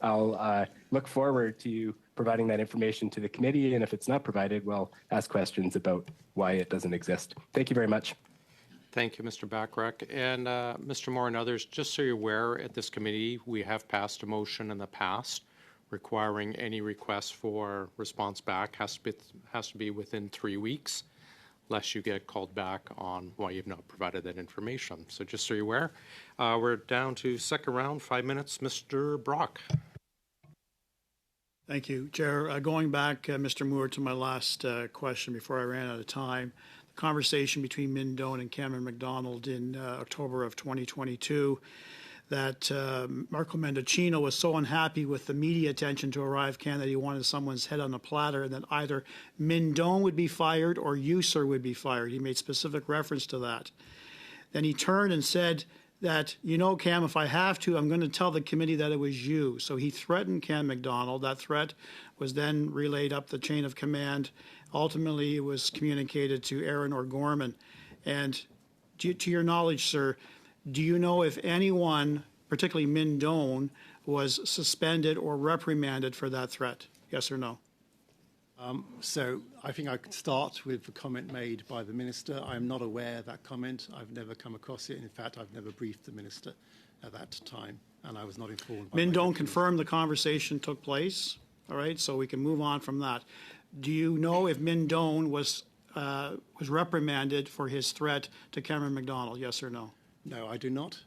I'll look forward to providing that information to the committee, and if it's not provided, we'll ask questions about why it doesn't exist. Thank you very much. Thank you, Mr. Bachrach. And Mr. Moore and others, just so you're aware, at this committee, we have passed a motion in the past requiring any request for response back has to be within 3 weeks, lest you get called back on why you've not provided that information. So just so you're aware, we're down to second round, 5 minutes. Mr. Brock. Thank you, Chair. Going back, Mr. Moore, to my last question before I ran out of time, the conversation between Min Doan and Cameron McDonald in October of 2022, that Marco Mendocino was so unhappy with the media attention to ArriveCAN that he wanted someone's head on a platter, and that either Min Doan would be fired or you, sir, would be fired. He made specific reference to that. Then he turned and said that, you know, Cam, if I have to, I'm going to tell the committee that it was you. So he threatened Cam McDonald. That threat was then relayed up the chain of command. Ultimately, it was communicated to Aaron O'Gorman. And to your knowledge, sir, do you know if anyone, particularly Min Doan, was suspended or reprimanded for that threat? Yes or no? So I think I could start with the comment made by the Minister. I'm not aware of that comment. I've never come across it. In fact, I've never briefed the Minister at that time, and I was not informed. Min Doan confirmed the conversation took place. All right, so we can move on from that. Do you know if Min Doan was reprimanded for his threat to Cameron McDonald? Yes or no? No, I do not,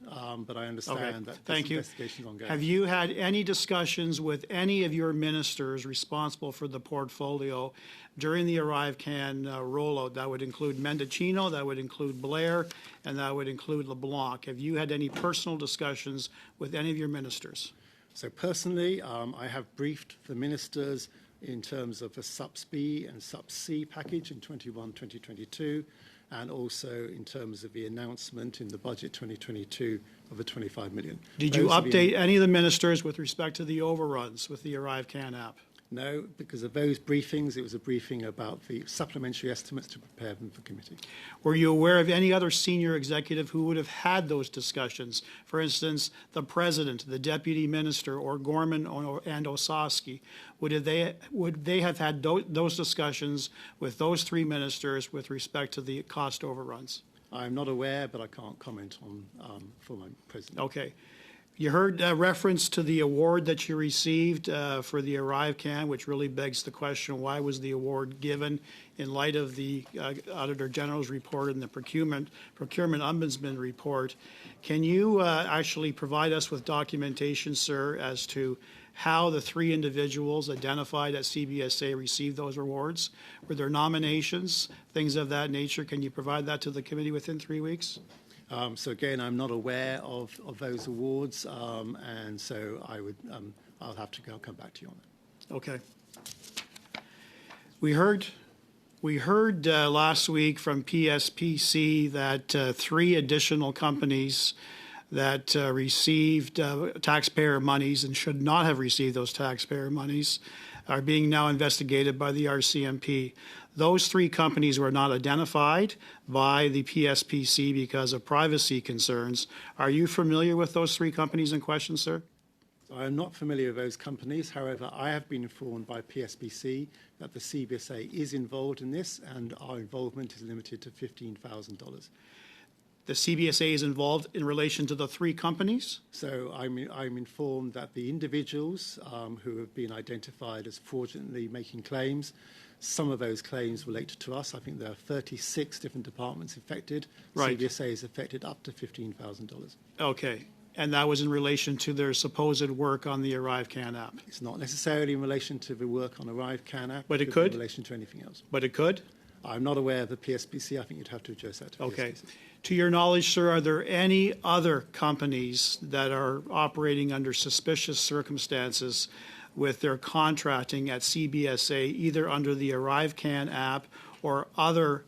but I understand that this investigation is ongoing. Have you had any discussions with any of your ministers responsible for the portfolio during the ArriveCAN rollout? That would include Mendocino, that would include Blair, and that would include LeBlanc. Have you had any personal discussions with any of your ministers? So personally, I have briefed the ministers in terms of the SUPS-B and SUPS-C package in 2022. And also in terms of the announcement in the budget 2022 of the 25 million. Did you update any of the ministers with respect to the overruns with the ArriveCAN app? No, because of those briefings, it was a briefing about the supplementary estimates to prepare them for committee. Were you aware of any other senior executive who would have had those discussions? For instance, the President, the Deputy Minister, or Gorman and Osowski. Would they have had those discussions with those three ministers with respect to the cost overruns? I'm not aware, but I can't comment on for my President. Okay. You heard reference to the award that you received for the ArriveCAN, which really begs the question, why was the award given in light of the Auditor General's report and the Procurement Ombudsman report? Can you actually provide us with documentation, sir, as to how the three individuals identified at CBSA received those awards? Were there nominations, things of that nature? Can you provide that to the committee within 3 weeks? So again, I'm not aware of those awards, and so I'll have to come back to you on that. Okay. We heard last week from PSPC that 3 additional companies that received taxpayer monies and should not have received those taxpayer monies are being now investigated by the RCMP. Those 3 companies were not identified by the PSPC because of privacy concerns. Are you familiar with those 3 companies in question, sir? I'm not familiar with those companies. However, I have been informed by PSPC that the CBSA is involved in this, and our involvement is limited to $15,000. The CBSA is involved in relation to the 3 companies? So I'm informed that the individuals who have been identified as fraudulently making claims, some of those claims relate to us. I think there are 36 different departments affected. Right. CBSA is affected up to $15,000. Okay. And that was in relation to their supposed work on the ArriveCAN app? It's not necessarily in relation to the work on ArriveCAN app. But it could? In relation to anything else. But it could? I'm not aware of the PSPC. I think you'd have to address that to Okay. PSPC. To your knowledge, sir, are there any other companies that are operating under suspicious circumstances with their contracting at CBSA, either under the ArriveCAN app or other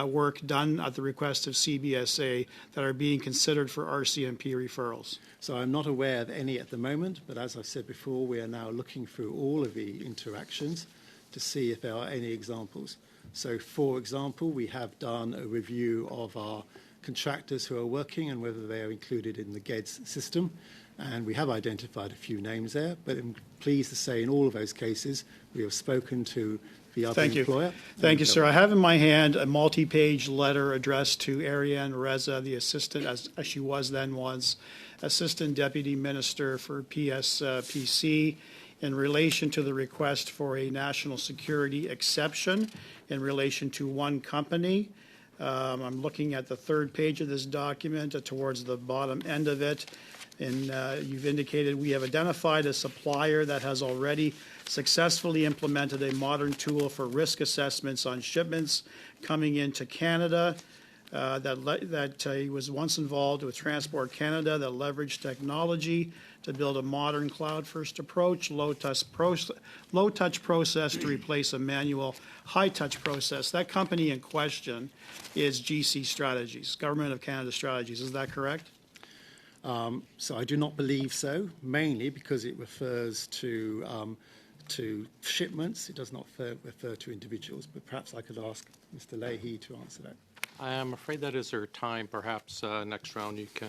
work done at the request of CBSA that are being considered for RCMP referrals? So I'm not aware of any at the moment, but as I've said before, we are now looking through all of the interactions to see if there are any examples. So, for example, we have done a review of our contractors who are working and whether they are included in the GEDS system. And we have identified a few names there, but I'm pleased to say in all of those cases, we have spoken to the other Thank you. employer. Thank you, sir. I have in my hand a multi-page letter addressed to Ariane Reza, the assistant, as she was then was, Assistant Deputy Minister for PSPC, in relation to the request for a national security exception in relation to one company. I'm looking at the third page of this document towards the bottom end of it. And you've indicated we have identified a supplier that has already successfully implemented a modern tool for risk assessments on shipments coming into Canada. That he was once involved with Transport Canada that leveraged technology to build a modern cloud-first approach, low-touch process to replace a manual high-touch process. That company in question is GC Strategies, Government of Canada Strategies. Is that correct? So I do not believe so, mainly because it refers to shipments. It does not refer to individuals, but perhaps I could ask Mr. Leahy to answer that. I am afraid that is our time. Perhaps next round you can